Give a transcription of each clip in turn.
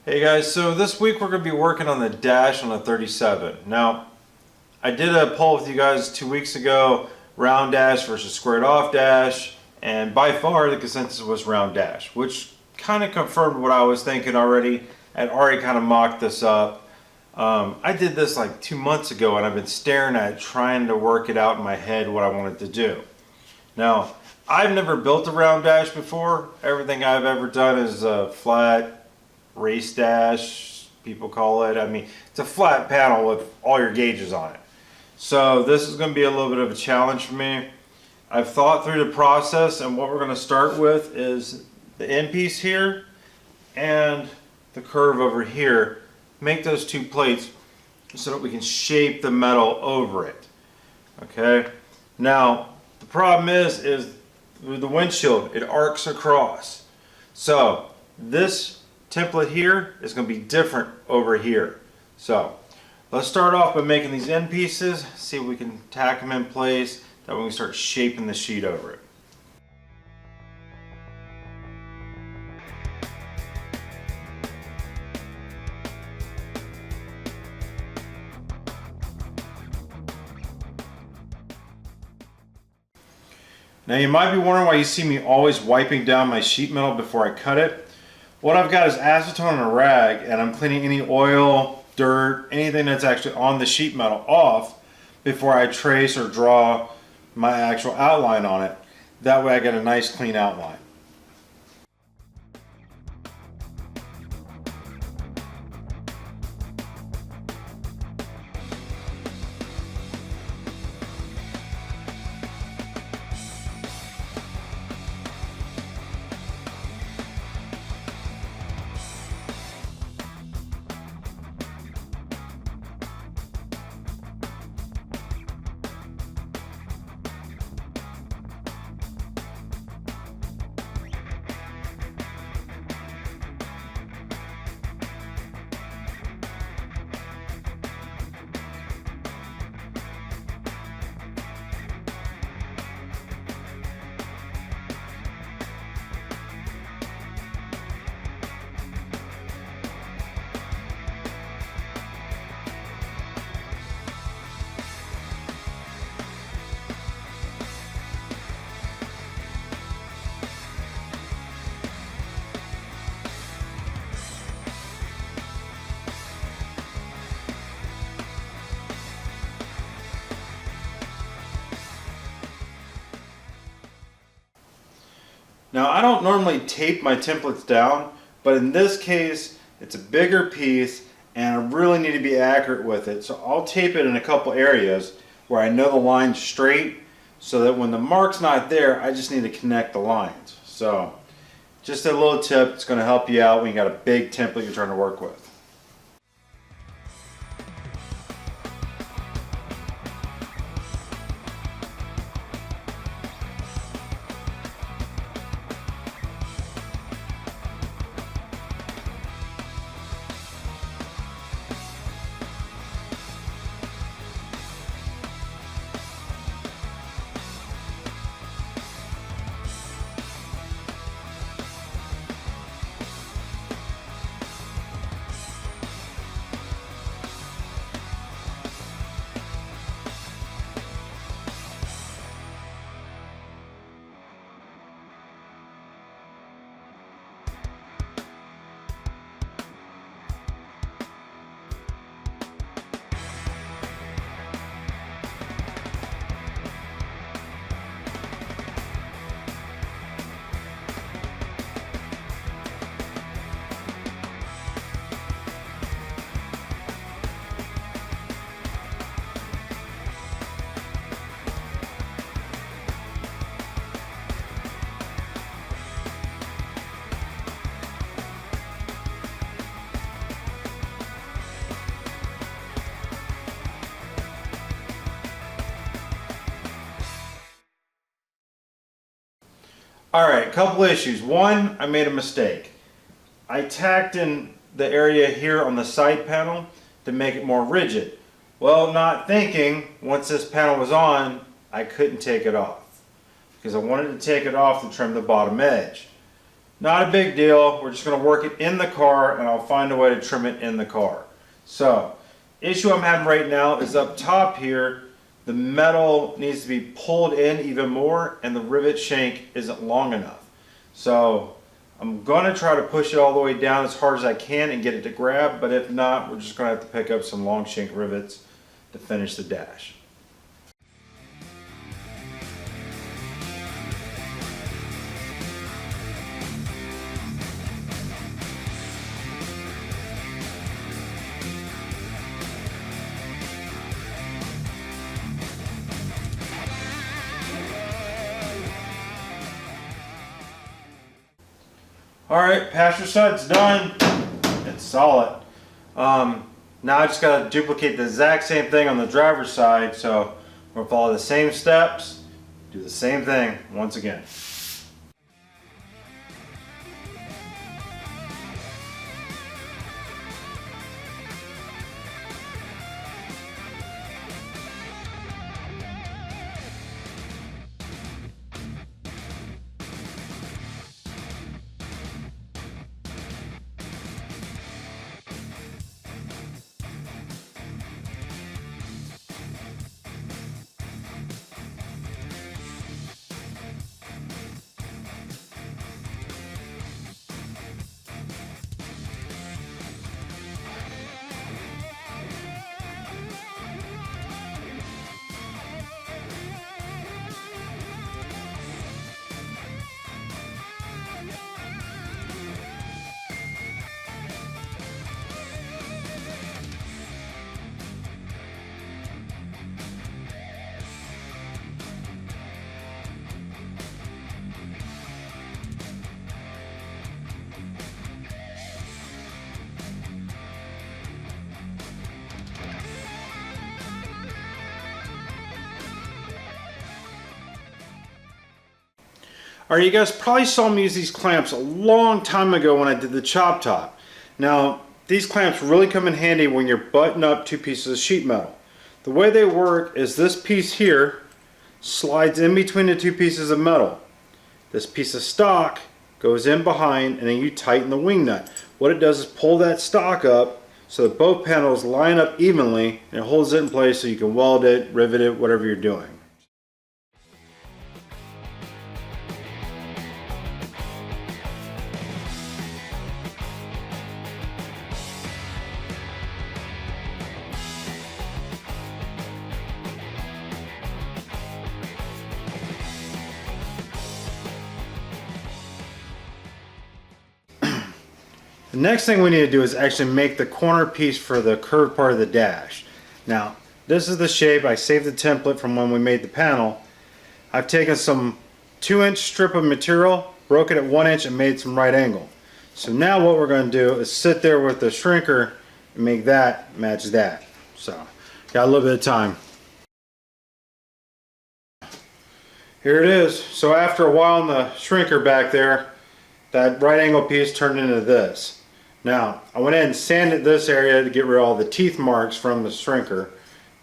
Hey guys, so this week we're going to be working on the dash on the 37. Now, I did a poll with you guys 2 weeks ago, round dash versus squared off dash, and by far the consensus was round dash, which kind of confirmed what I was thinking already. I'd already kind of mocked this up. I did this like 2 months ago and I've been staring at it, trying to work it out in my head what I wanted to do. Now, I've never built a round dash before. Everything I've ever done is a flat race dash, people call it. I mean, it's a flat panel with all your gauges on it. So this is going to be a little bit of a challenge for me. I've thought through the process, and what we're going to start with is the end piece here and the curve over here. Make those two plates so that we can shape the metal over it. Okay. Now the problem is with the windshield, it arcs across. So this template here is going to be different over here. So let's start off by making these end pieces, see if we can tack them in place, that we can start shaping the sheet over it. Now you might be wondering why you see me always wiping down my sheet metal before I cut it. What I've got is acetone and a rag, and I'm cleaning any oil, dirt, anything that's actually on the sheet metal off before I trace or draw my actual outline on it. That way I get a nice clean outline. Now I don't normally tape my templates down, but in this case it's a bigger piece and I really need to be accurate with it. So I'll tape it in a couple areas where I know the line's straight, so that when the mark's not there, I just need to connect the lines. So just a little tip, it's going to help you out when you got a big template you're trying to work with. Alright, a couple issues. One, I made a mistake. I tacked in the area here on the side panel to make it more rigid. Well, not thinking, once this panel was on, I couldn't take it off because I wanted to take it off to trim the bottom edge. Not a big deal. We're just going to work it in the car and I'll find a way to trim it in the car. So, issue I'm having right now is up top here, the metal needs to be pulled in even more and the rivet shank isn't long enough. So, I'm going to try to push it all the way down as hard as I can and get it to grab, but if not, we're just going to have to pick up some long shank rivets to finish the dash. Alright, passenger side's done. It's solid. Now I just got to duplicate the exact same thing on the driver's side, so we'll follow the same steps, do the same thing once again. Alright, you guys probably saw me use these clamps a long time ago when I did the chop top. Now, these clamps really come in handy when you're butting up two pieces of sheet metal. The way they work is this piece here slides in between the two pieces of metal. This piece of stock goes in behind and then you tighten the wing nut. What it does is pull that stock up so that both panels line up evenly and it holds it in place so you can weld it, rivet it, whatever you're doing. The next thing we need to do is actually make the corner piece for the curved part of the dash. Now, this is the shape. I saved the template from when we made the panel. I've taken some 2-inch strip of material, broke it at 1 inch and made some right angle. So now what we're going to do is sit there with the shrinker and make that match that. So, got a little bit of time. Here it is. So after a while in the shrinker back there, that right angle piece turned into this. Now, I went in and sanded this area to get rid of all the teeth marks from the shrinker,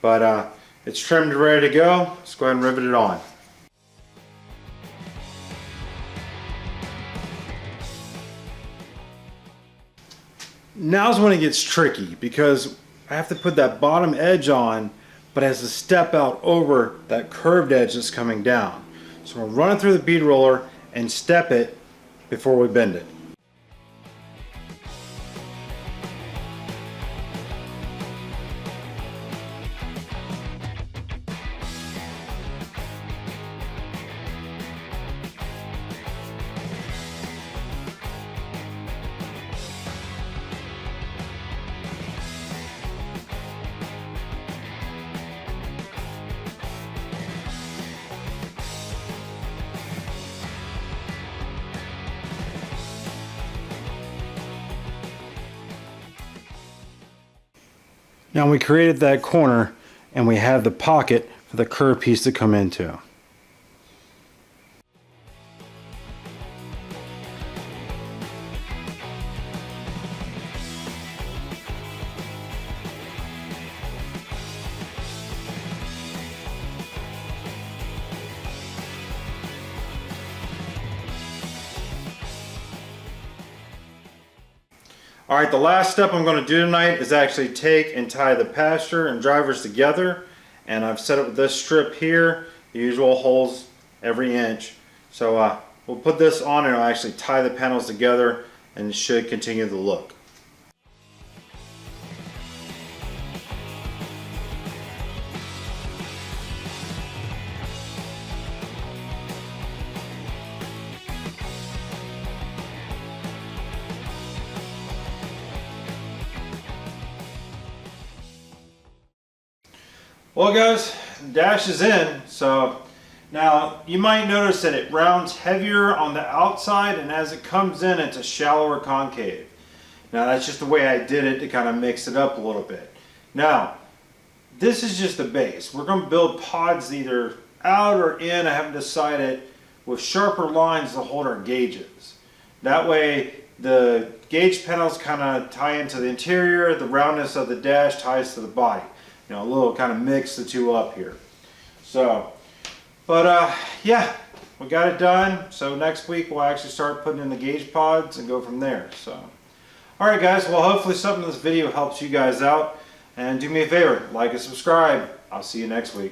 but it's trimmed and ready to go. Let's go ahead and rivet it on. Now's when it gets tricky because I have to put that bottom edge on, but it has to step out over that curved edge that's coming down. So we're running through the bead roller and step it before we bend it. Now we created that corner and we have the pocket for the curved piece to come into. All right, the last step I'm going to do tonight is actually take and tie the passenger and drivers together. And I've set up this strip here, the usual holes every inch. So we'll put this on and I'll actually tie the panels together, and it should continue the look. Well guys, the dash is in. So now you might notice that it rounds heavier on the outside, and as it comes in it's a shallower concave. Now that's just the way I did it to kind of mix it up a little bit. Now this is just the base. We're going to build pods either out or in, I haven't decided, with sharper lines to hold our gauges. That way the gauge panels kind of tie into the interior, the roundness of the dash ties to the body. You know, a little kind of mix the two up here. So, but yeah, we got it done. So next week we'll actually start putting in the gauge pods and go from there. So, all right guys, well hopefully something in this video helps you guys out. And do me a favor, like and subscribe. I'll see you next week.